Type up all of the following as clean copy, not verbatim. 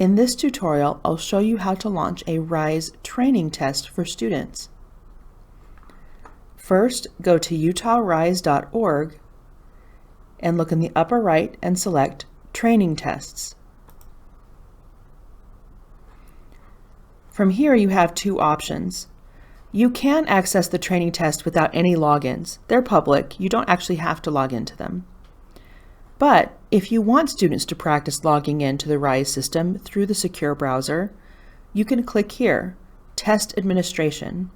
In this tutorial, I'll show you how to launch a RISE training test for students. First, go to utahrise.org and look in the upper right and select Training Tests. From here, you have two options. You can access the training test without any logins. They're public. You don't actually have to log into them. But if you want students to practice logging into the RISE system through the secure browser, you can click here, Test Administration.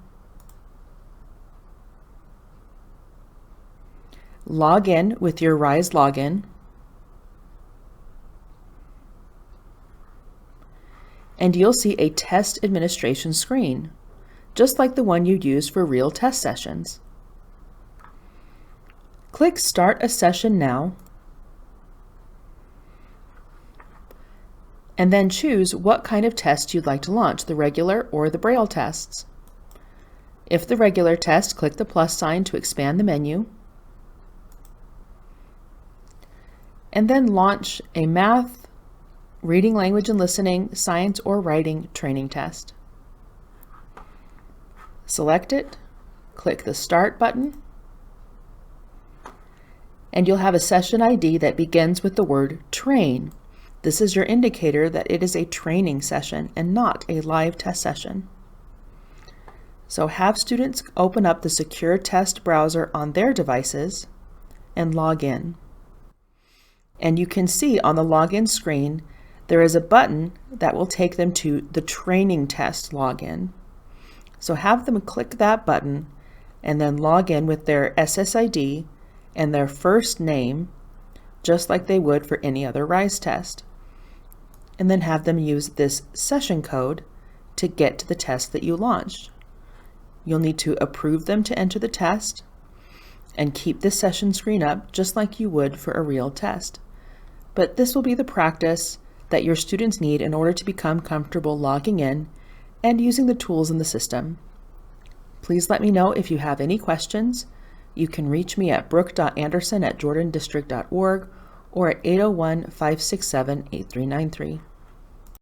Log in with your RISE login, and you'll see a test administration screen, just like the one you use for real test sessions. Click Start a Session Now, and then choose what kind of test you'd like to launch, the regular or the Braille tests. If the regular test, click the plus sign to expand the menu, and then launch a math, reading, language and listening, science or writing training test. Select it, click the Start button, and you'll have a session ID that begins with the word TRAIN. This is your indicator that it is a training session and not a live test session. So have students open up the secure test browser on their devices and log in. And you can see on the login screen, there is a button that will take them to the training test login. So have them click that button and then log in with their SSID and their first name, just like they would for any other RISE test. And then have them use this session code to get to the test that you launched. You'll need to approve them to enter the test and keep this session screen up just like you would for a real test. But this will be the practice that your students need in order to become comfortable logging in and using the tools in the system. Please let me know if you have any questions. You can reach me at brooke.anderson@jordandistrict.org or at 801-567-8393.